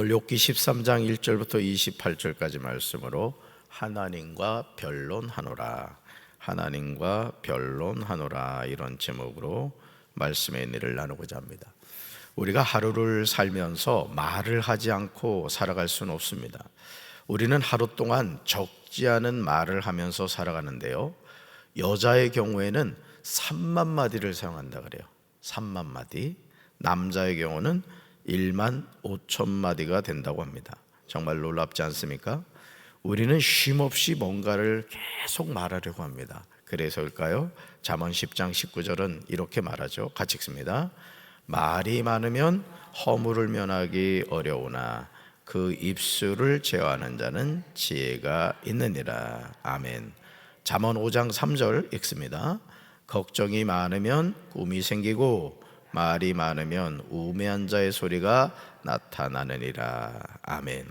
오늘 욥기 13장 1절부터 28절까지 말씀으로 하나님과 변론하노라, 하나님과 변론하노라, 이런 제목으로 말씀의 은혜를 나누고자 합니다. 우리가 하루를 살면서 말을 하지 않고 살아갈 수는 없습니다. 우리는 하루 동안 적지 않은 말을 하면서 살아가는데요, 여자의 경우에는 3만 마디를 사용한다 그래요. 3만 마디. 남자의 경우는 1만 5천 마디가 된다고 합니다. 정말 놀랍지 않습니까? 우리는 쉼없이 뭔가를 계속 말하려고 합니다. 그래서일까요? 잠언 10장 19절은 이렇게 말하죠. 같이 읽습니다. 말이 많으면 허물을 면하기 어려우나 그 입술을 제어하는 자는 지혜가 있느니라. 아멘. 잠언 5장 3절 읽습니다. 걱정이 많으면 꿈이 생기고 말이 많으면 우매한 자의 소리가 나타나느니라. 아멘.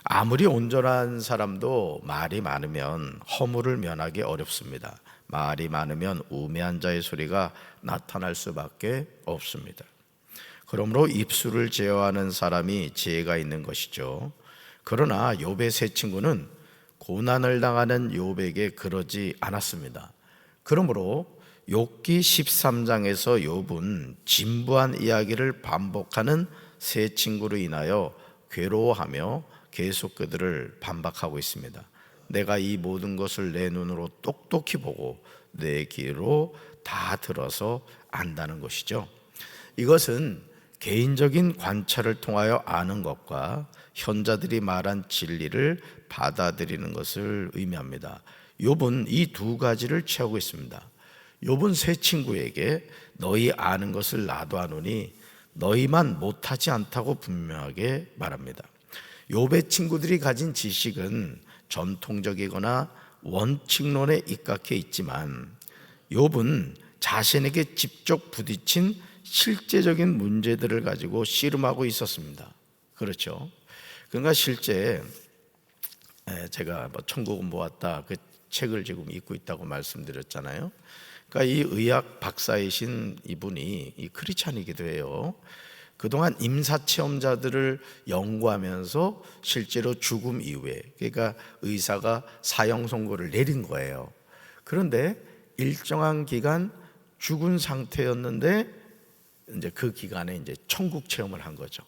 아무리 온전한 사람도 말이 많으면 허물을 면하기 어렵습니다. 말이 많으면 우매한 자의 소리가 나타날 수밖에 없습니다. 그러므로 입술을 제어하는 사람이 지혜가 있는 것이죠. 그러나 욥의 세 친구는 고난을 당하는 욥에게 그러지 않았습니다. 그러므로 욥기 13장에서 욥은 진부한 이야기를 반복하는 세 친구로 인하여 괴로워하며 계속 그들을 반박하고 있습니다. 내가 이 모든 것을 내 눈으로 똑똑히 보고 내 귀로 다 들어서 안다는 것이죠. 이것은 개인적인 관찰을 통하여 아는 것과 현자들이 말한 진리를 받아들이는 것을 의미합니다. 욥은 이 두 가지를 취하고 있습니다. 욥은 세 친구에게 너희 아는 것을 나도 아노니 너희만 못하지 않다고 분명하게 말합니다. 욥의 친구들이 가진 지식은 전통적이거나 원칙론에 입각해 있지만 욥은 자신에게 직접 부딪힌 실제적인 문제들을 가지고 씨름하고 있었습니다. 그렇죠? 그러니까 실제 제가 천국은 보았다, 그 책을 지금 읽고 있다고 말씀드렸잖아요. 그러니까 이 의학 박사이신 이분이 이 크리스찬이기도 해요. 그동안 임사체험자들을 연구하면서 실제로 죽음 이후에, 그러니까 의사가 사형 선고를 내린 거예요. 그런데 일정한 기간 죽은 상태였는데 이제 그 기간에 이제 천국 체험을 한 거죠.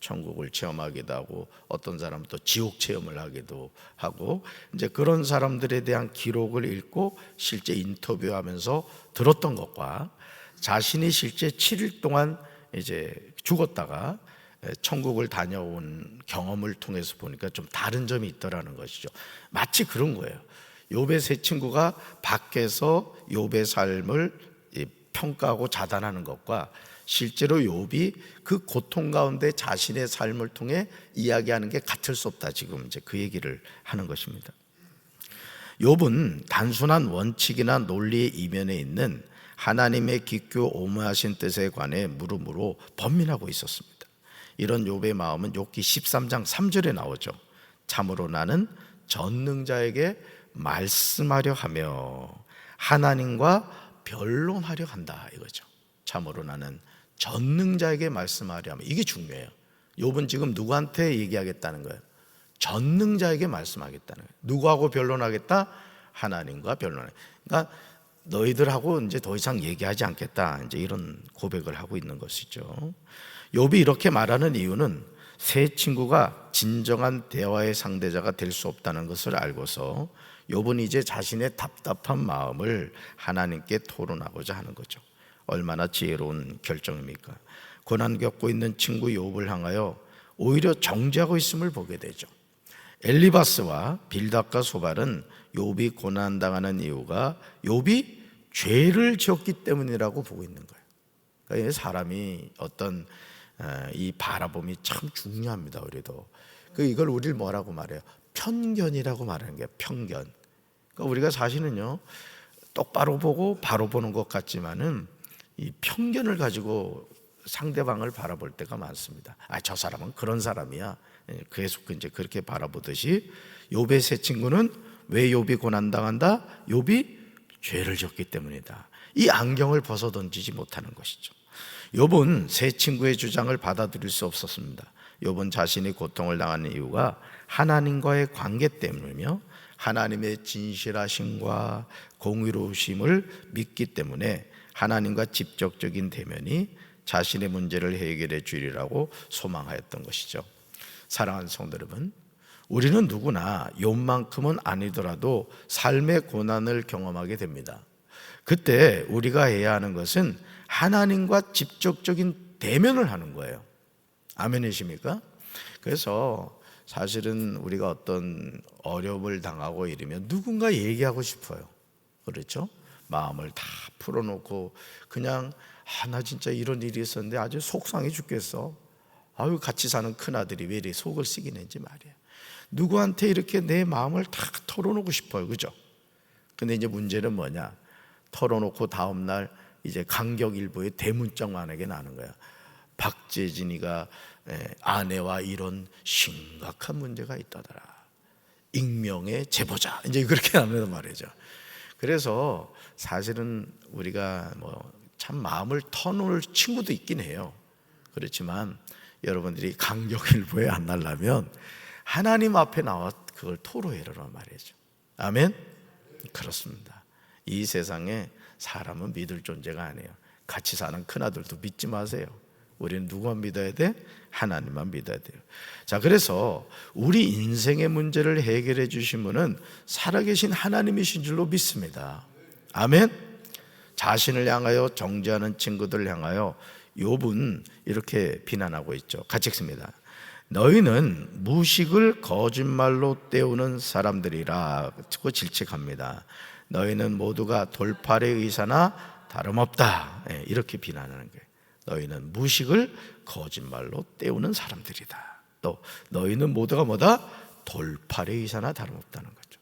천국을 체험하기도 하고 어떤 사람은 또 지옥 체험을 하기도 하고, 이제 그런 사람들에 대한 기록을 읽고 실제 인터뷰하면서 들었던 것과 자신이 실제 7일 동안 이제 죽었다가 천국을 다녀온 경험을 통해서 보니까 좀 다른 점이 있더라는 것이죠. 마치 그런 거예요. 욥의 세 친구가 밖에서 욥의 삶을 평가하고 자단하는 것과 실제로 욥이 그 고통 가운데 자신의 삶을 통해 이야기하는 게 같을 수 없다, 지금 이제 그 얘기를 하는 것입니다. 욥은 단순한 원칙이나 논리의 이면에 있는 하나님의 깊고 오묘하신 뜻에 관해 물음으로 번민하고 있었습니다. 이런 욥의 마음은 욥기 13장 3절에 나오죠. 참으로 나는 전능자에게 말씀하려 하며 하나님과 변론하려 한다, 이거죠. 참으로 나는 전능자에게 말씀하려 하며, 이게 중요해요. 욥은 지금 누구한테 얘기하겠다는 거예요? 전능자에게 말씀하겠다는 거예요. 누구하고 변론하겠다? 하나님과 변론하겠다. 그러니까 너희들하고 이제 더 이상 얘기하지 않겠다, 이제 이런 고백을 하고 있는 것이죠. 욥이 이렇게 말하는 이유는 세 친구가 진정한 대화의 상대자가 될 수 없다는 것을 알고서 욥은 이제 자신의 답답한 마음을 하나님께 토론하고자 하는 거죠. 얼마나 지혜로운 결정입니까? 고난 겪고 있는 친구 욥을 향하여 오히려 정죄하고 있음을 보게 되죠. 엘리바스와 빌닷과 소발은 욥이 고난당하는 이유가 욥이 죄를 지었기 때문이라고 보고 있는 거예요. 그러니까 사람이 어떤 이 바라봄이 참 중요합니다. 우리도 이걸 우리를 뭐라고 말해요? 편견이라고 말하는 게 편견. 그러니까 우리가 사실은요, 똑바로 보고 바로 보는 것 같지만은 이 편견을 가지고 상대방을 바라볼 때가 많습니다. 저 사람은 그런 사람이야. 계속 이제 그렇게 바라보듯이 욥의 세 친구는 왜 욥이 고난당한다? 욥이 죄를 지었기 때문이다. 이 안경을 벗어던지지 못하는 것이죠. 욥은 세 친구의 주장을 받아들일 수 없었습니다. 욥은 자신이 고통을 당하는 이유가 하나님과의 관계 때문이며 하나님의 진실하심과 공의로우심을 믿기 때문에 하나님과 직접적인 대면이 자신의 문제를 해결해 주리라고 소망하였던 것이죠. 사랑하는 성도 여러분, 우리는 누구나 욥만큼은 아니더라도 삶의 고난을 경험하게 됩니다. 그때 우리가 해야 하는 것은 하나님과 직접적인 대면을 하는 거예요. 아멘이십니까? 그래서 사실은 우리가 어떤 어려움을 당하고 이러면 누군가 얘기하고 싶어요. 그렇죠? 마음을 다 풀어놓고 그냥 나 진짜 이런 일이 있었는데 아주 속상해 죽겠어. 아유, 같이 사는 큰아들이 왜 이렇게 속을 썩이는지 말이야. 누구한테 이렇게 내 마음을 다 털어놓고 싶어요. 그죠? 근데 이제 문제는 뭐냐? 털어놓고 다음날 이제 강격일보에 대문짝만하게 나는 거야. 박재진이가 아내와 이런 심각한 문제가 있다더라. 익명의 제보자. 이제 그렇게 나면 말이죠. 그래서 사실은 우리가 참 마음을 터놓을 친구도 있긴 해요. 그렇지만 여러분들이 강격일보에 안 나려면 하나님 앞에 나와 그걸 토로해라란 말이죠. 아멘? 그렇습니다. 이 세상에 사람은 믿을 존재가 아니에요. 같이 사는 큰아들도 믿지 마세요. 우리는 누구만 믿어야 돼? 하나님만 믿어야 돼요. 자, 그래서 우리 인생의 문제를 해결해 주신 분은 살아계신 하나님이신 줄로 믿습니다. 아멘? 자신을 향하여 정죄하는 친구들을 향하여 욥은 이렇게 비난하고 있죠. 같이 읽습니다. 너희는 무식을 거짓말로 때우는 사람들이라고 질책합니다. 너희는 모두가 돌팔의 의사나 다름없다. 이렇게 비난하는 거예요. 너희는 무식을 거짓말로 때우는 사람들이다. 또 너희는 모두가 뭐다? 돌팔의 의사나 다름없다는 거죠.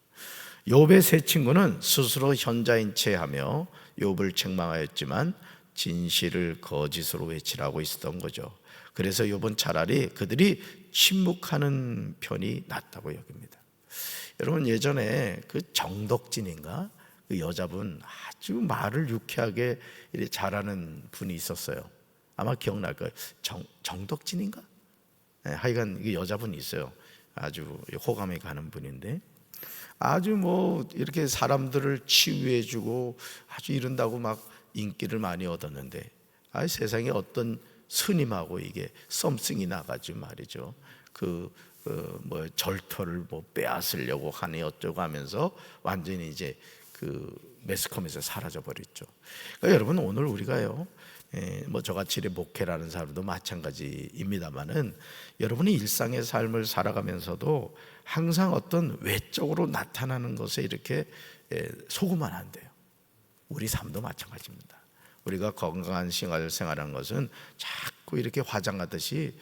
욥의 세 친구는 스스로 현자인 채 하며 욥을 책망하였지만 진실을 거짓으로 외치라고 있었던 거죠. 그래서 욥은 차라리 그들이 침묵하는 편이 낫다고 여깁니다. 여러분, 예전에 그 정덕진인가? 그 여자분 아주 말을 유쾌하게 이렇게 잘하는 분이 있었어요. 아마 기억날 거예요. 정덕진인가? 네, 하여간 그 여자분이 있어요. 아주 호감이 가는 분인데 아주 이렇게 사람들을 치유해주고 아주 이런다고 막 인기를 많이 얻었는데 세상에 어떤 스님하고 이게 썸씽이 나가지고 말이죠. 절터를 빼앗으려고 하니 어쩌고 하면서 완전히 이제 그 매스컴에서 사라져 버렸죠. 그러니까 여러분, 오늘 우리가요, 저같이 목회라는 사람도 마찬가지입니다만은 여러분이 일상의 삶을 살아가면서도 항상 어떤 외적으로 나타나는 것에 이렇게 속으면 안 돼요. 우리 삶도 마찬가지입니다. 우리가 건강한 생활하는 것은 자꾸 이렇게 화장하듯이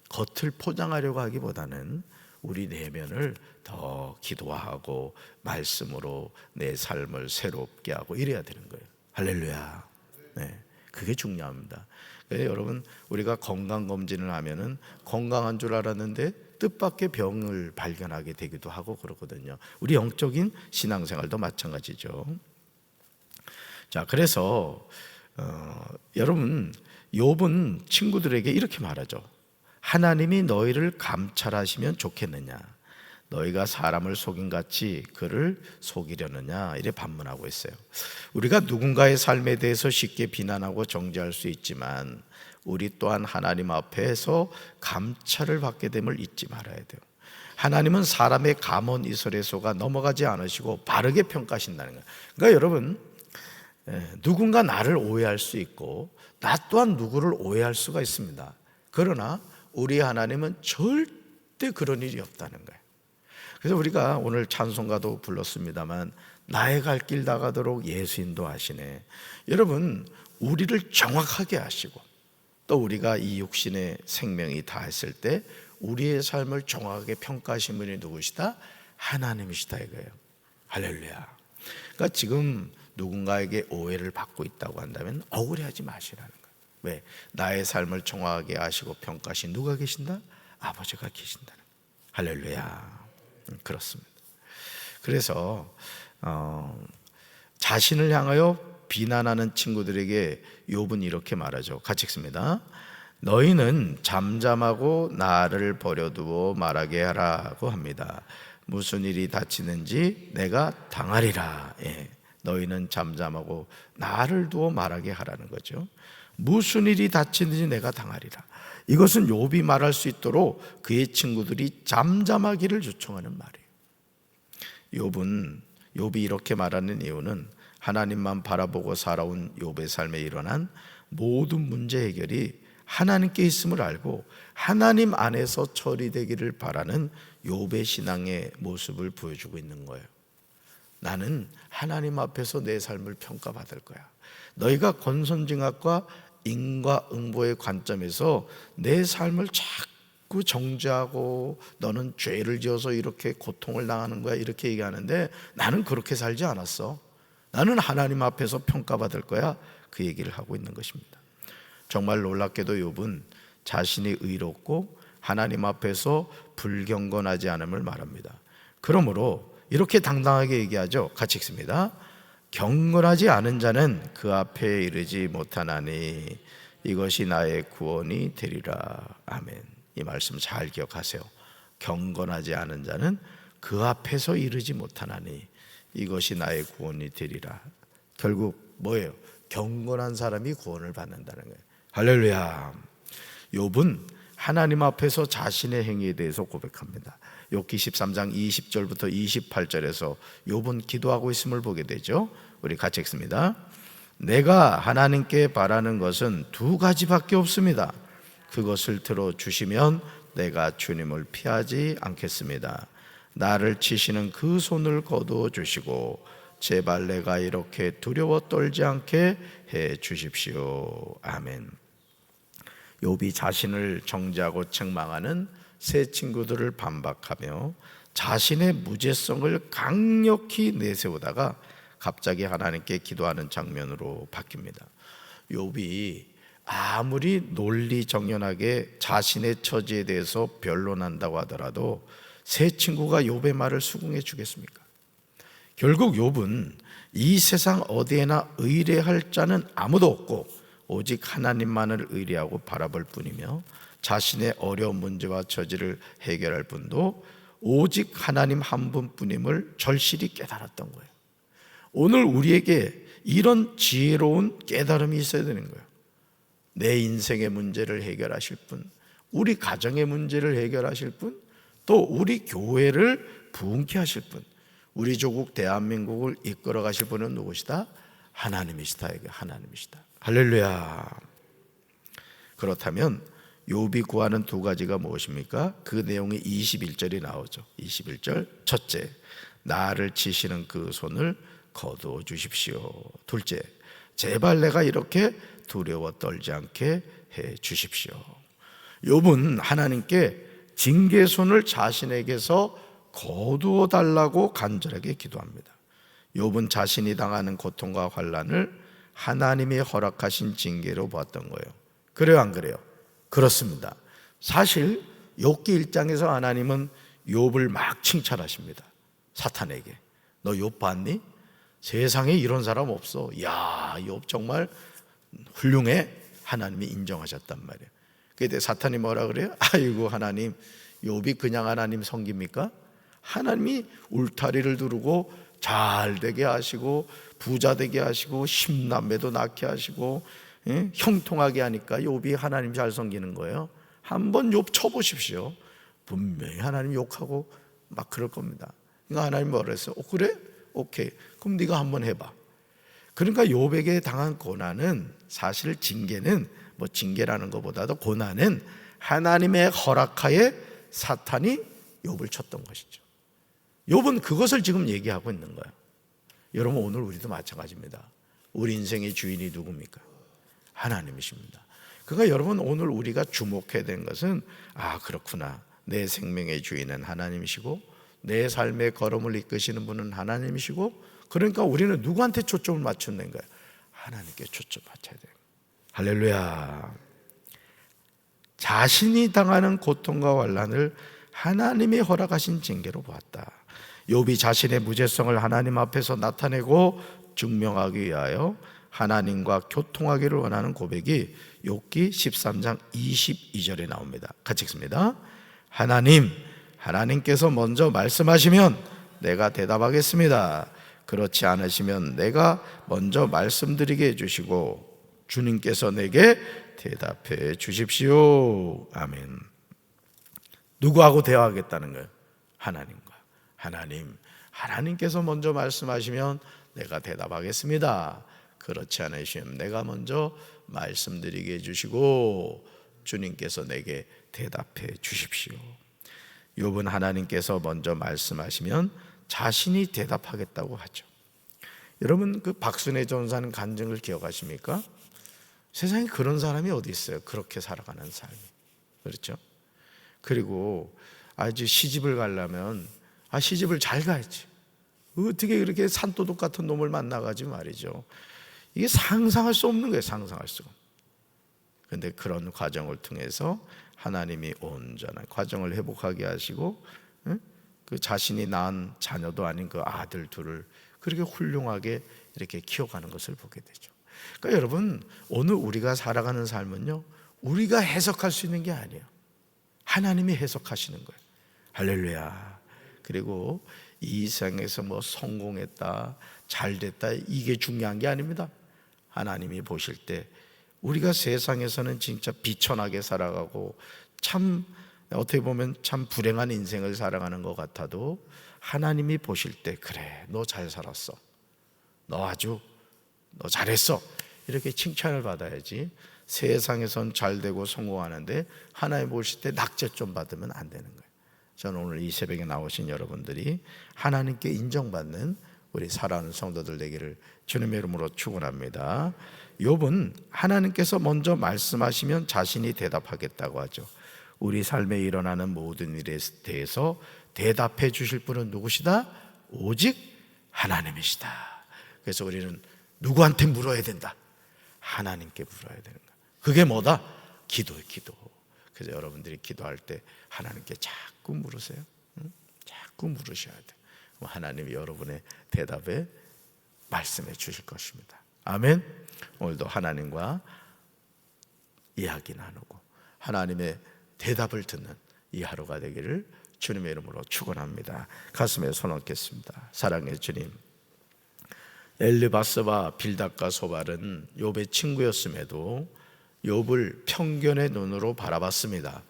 겉을 포장하려고 하기보다는 우리 내면을 더 기도하고 말씀으로 내 삶을 새롭게 하고 이래야 되는 거예요. 할렐루야. 네, 그게 중요합니다. 그래서 여러분, 우리가 건강검진을 하면은 건강한 줄 알았는데 뜻밖의 병을 발견하게 되기도 하고 그렇거든요. 우리 영적인 신앙생활도 마찬가지죠. 자, 그래서 여러분, 욥은 친구들에게 이렇게 말하죠. 하나님이 너희를 감찰하시면 좋겠느냐? 너희가 사람을 속임같이 그를 속이려느냐? 이래 반문하고 있어요. 우리가 누군가의 삶에 대해서 쉽게 비난하고 정죄할 수 있지만 우리 또한 하나님 앞에서 감찰을 받게 됨을 잊지 말아야 돼요. 하나님은 사람의 감언 이설에 속아 넘어가지 않으시고 바르게 평가하신다는 거예요. 그러니까 여러분, 누군가 나를 오해할 수 있고 나 또한 누구를 오해할 수가 있습니다. 그러나 우리 하나님은 절대 그런 일이 없다는 거예요. 그래서 우리가 오늘 찬송가도 불렀습니다만 나의 갈 길 다가도록 예수 인도하시네. 여러분, 우리를 정확하게 하시고 또 우리가 이 육신의 생명이 다했을 때 우리의 삶을 정확하게 평가하신 분이 누구시다? 하나님이시다 이거예요. 할렐루야. 그러니까 지금 누군가에게 오해를 받고 있다고 한다면 억울해하지 마시라는 거예요. 왜? 나의 삶을 정확하게 아시고 평가하신 누가 계신다? 아버지가 계신다는 거예요. 할렐루야. 그렇습니다. 그래서 자신을 향하여 비난하는 친구들에게 욥은 이렇게 말하죠. 같이 읽습니다. 너희는 잠잠하고 나를 버려두어 말하게 하라고 합니다. 무슨 일이 닥치는지 내가 당하리라. 너희는 잠잠하고 나를 두어 말하게 하라는 거죠. 무슨 일이 닥치는지 내가 당하리라. 이것은 욥이 말할 수 있도록 그의 친구들이 잠잠하기를 요청하는 말이에요. 욥이 이렇게 말하는 이유는 하나님만 바라보고 살아온 욥의 삶에 일어난 모든 문제 해결이 하나님께 있음을 알고 하나님 안에서 처리되기를 바라는 욥의 신앙의 모습을 보여주고 있는 거예요. 나는 하나님 앞에서 내 삶을 평가받을 거야. 너희가 권선징악과 인과응보의 관점에서 내 삶을 자꾸 정죄하고 너는 죄를 지어서 이렇게 고통을 당하는 거야 이렇게 얘기하는데 나는 그렇게 살지 않았어. 나는 하나님 앞에서 평가받을 거야. 그 얘기를 하고 있는 것입니다. 정말 놀랍게도 욥은 자신이 의롭고 하나님 앞에서 불경건하지 않음을 말합니다. 그러므로 이렇게 당당하게 얘기하죠. 같이 읽습니다. 경건하지 않은 자는 그 앞에 이르지 못하나니 이것이 나의 구원이 되리라. 아멘. 이 말씀 잘 기억하세요. 경건하지 않은 자는 그 앞에서 이르지 못하나니 이것이 나의 구원이 되리라. 결국 뭐예요? 경건한 사람이 구원을 받는다는 거예요. 할렐루야. 욥은 하나님 앞에서 자신의 행위에 대해서 고백합니다. 욥기 13장 20절부터 28절에서 욥은 기도하고 있음을 보게 되죠. 우리 같이 읽습니다. 내가 하나님께 바라는 것은 두 가지밖에 없습니다. 그것을 들어주시면 내가 주님을 피하지 않겠습니다. 나를 치시는 그 손을 거두어 주시고 제발 내가 이렇게 두려워 떨지 않게 해 주십시오. 아멘. 욥이 자신을 정죄하고 책망하는 세 친구들을 반박하며 자신의 무죄성을 강력히 내세우다가 갑자기 하나님께 기도하는 장면으로 바뀝니다. 욥이 아무리 논리정연하게 자신의 처지에 대해서 변론한다고 하더라도 세 친구가 욥의 말을 수긍해 주겠습니까? 결국 욥은 이 세상 어디에나 의뢰할 자는 아무도 없고 오직 하나님만을 의뢰하고 바라볼 뿐이며 자신의 어려운 문제와 처지를 해결할 분도 오직 하나님 한 분뿐임을 절실히 깨달았던 거예요. 오늘 우리에게 이런 지혜로운 깨달음이 있어야 되는 거예요. 내 인생의 문제를 해결하실 분, 우리 가정의 문제를 해결하실 분, 또 우리 교회를 부흥케 하실 분, 우리 조국 대한민국을 이끌어 가실 분은 누구시다? 하나님이시다. 이게 하나님이시다. 할렐루야. 그렇다면 욥이 구하는 두 가지가 무엇입니까? 그 내용이 21절이 나오죠. 21절 첫째, 나를 치시는 그 손을 거두어 주십시오. 둘째, 제발 내가 이렇게 두려워 떨지 않게 해 주십시오. 욥은 하나님께 징계 손을 자신에게서 거두어 달라고 간절하게 기도합니다. 욥은 자신이 당하는 고통과 환난을 하나님이 허락하신 징계로 보았던 거예요. 그래요, 안 그래요? 그렇습니다. 사실 욥기 1장에서 하나님은 욥을 막 칭찬하십니다. 사탄에게 너 욥 봤니? 세상에 이런 사람 없어. 야, 욥 정말 훌륭해. 하나님이 인정하셨단 말이에요. 그때 사탄이 뭐라 그래요? 아이고 하나님, 욥이 그냥 하나님 섬깁니까? 하나님이 울타리를 두르고 잘 되게 하시고 부자 되게 하시고 10남매도 낳게 하시고 형통하게 하니까 욥이 하나님 잘 섬기는 거예요. 한번 욥 쳐보십시오. 분명히 하나님 욕하고 막 그럴 겁니다. 그러니까 하나님 뭐라 했어요? 그래? 오케이. 그럼 네가 한번 해봐. 그러니까 욥에게 당한 고난은 사실 징계는 뭐 징계라는 것보다도 고난은 하나님의 허락하에 사탄이 욥을 쳤던 것이죠. 욥은 그것을 지금 얘기하고 있는 거예요. 여러분 오늘 우리도 마찬가지입니다. 우리 인생의 주인이 누굽니까? 하나님이십니다. 그러니까 여러분 오늘 우리가 주목해야 되는 것은 그렇구나. 내 생명의 주인은 하나님이시고 내 삶의 걸음을 이끄시는 분은 하나님이시고 그러니까 우리는 누구한테 초점을 맞추는 거예요? 하나님께 초점 맞춰야 돼요. 할렐루야. 자신이 당하는 고통과 환난을 하나님이 허락하신 징계로 보았다. 욥이 자신의 무죄성을 하나님 앞에서 나타내고 증명하기 위하여 하나님과 교통하기를 원하는 고백이 욥기 13장 22절에 나옵니다. 같이 읽습니다. 하나님께서 먼저 말씀하시면 내가 대답하겠습니다. 그렇지 않으시면 내가 먼저 말씀드리게 해주시고 주님께서 내게 대답해 주십시오. 아멘. 누구하고 대화하겠다는 거예요? 하나님과. 하나님께서 먼저 말씀하시면 내가 대답하겠습니다. 그렇지 않으시면 내가 먼저 말씀드리게 해주시고 주님께서 내게 대답해 주십시오. 욥은 하나님께서 먼저 말씀하시면 자신이 대답하겠다고 하죠. 여러분, 그 박순애 전사는 간증을 기억하십니까? 세상에 그런 사람이 어디 있어요? 그렇게 살아가는 삶이. 그렇죠? 그리고 아주 시집을 가려면 시집을 잘 가야지. 어떻게 그렇게 산도둑 같은 놈을 만나가지고 말이죠. 이게 상상할 수 없는 거예요. 상상할 수가. 그런데 그런 과정을 통해서 하나님이 온전한 과정을 회복하게 하시고 그 자신이 낳은 자녀도 아닌 그 아들 둘을 그렇게 훌륭하게 이렇게 키워가는 것을 보게 되죠. 그러니까 여러분, 오늘 우리가 살아가는 삶은요, 우리가 해석할 수 있는 게 아니에요. 하나님이 해석하시는 거예요. 할렐루야. 그리고 이 세상에서 뭐 성공했다, 잘됐다, 이게 중요한 게 아닙니다. 하나님이 보실 때 우리가 세상에서는 진짜 비천하게 살아가고 참 어떻게 보면 참 불행한 인생을 살아가는 것 같아도 하나님이 보실 때 그래, 너 잘 살았어, 너 잘했어, 이렇게 칭찬을 받아야지. 세상에선 잘되고 성공하는데 하나님 보실 때 낙제 좀 받으면 안 되는 거예요. 저는 오늘 이 새벽에 나오신 여러분들이 하나님께 인정받는 우리 사랑하는 성도들 되기를 주님의 이름으로 축원합니다. 욥은 하나님께서 먼저 말씀하시면 자신이 대답하겠다고 하죠. 우리 삶에 일어나는 모든 일에 대해서 대답해 주실 분은 누구시다? 오직 하나님이시다. 그래서 우리는 누구한테 물어야 된다? 하나님께 물어야 되는 거야. 그게 뭐다? 기도예요, 기도. 그래서 여러분들이 기도할 때 하나님께 자꾸 물으세요. 자꾸 물으셔야 돼. 하나님이 여러분의 대답에 말씀해 주실 것입니다. 아멘. 오늘도 하나님과 이야기 나누고 하나님의 대답을 듣는 이 하루가 되기를 주님의 이름으로 축원합니다. 가슴에 손 얹겠습니다. 사랑의 주님, 엘르바스와 빌닷과 소발은 욥의 친구였음에도 욥을 편견의 눈으로 바라봤습니다.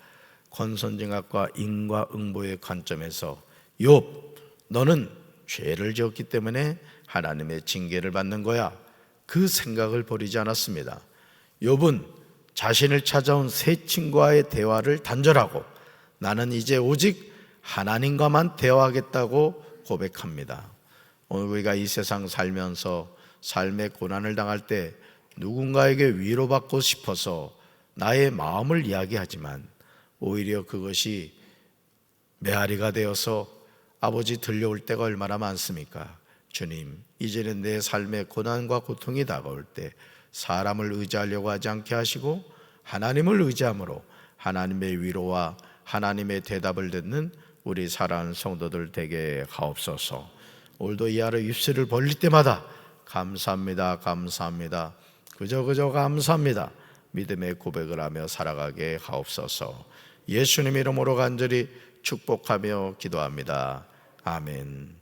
권선징악과 인과응보의 관점에서 욥, 너는 죄를 지었기 때문에 하나님의 징계를 받는 거야, 그 생각을 버리지 않았습니다. 욥은 자신을 찾아온 새 친구와의 대화를 단절하고 나는 이제 오직 하나님과만 대화하겠다고 고백합니다. 오늘 우리가 이 세상 살면서 삶의 고난을 당할 때 누군가에게 위로받고 싶어서 나의 마음을 이야기하지만 오히려 그것이 메아리가 되어서 아버지 들려올 때가 얼마나 많습니까? 주님, 이제는 내 삶의 고난과 고통이 다가올 때 사람을 의지하려고 하지 않게 하시고 하나님을 의지함으로 하나님의 위로와 하나님의 대답을 듣는 우리 사랑하는 성도들 되게 하옵소서. 오늘도 이 하루 입술을 벌릴 때마다 감사합니다, 감사합니다, 그저 감사합니다, 믿음의 고백을 하며 살아가게 하옵소서. 예수님 이름으로 간절히 축복하며 기도합니다. 아멘.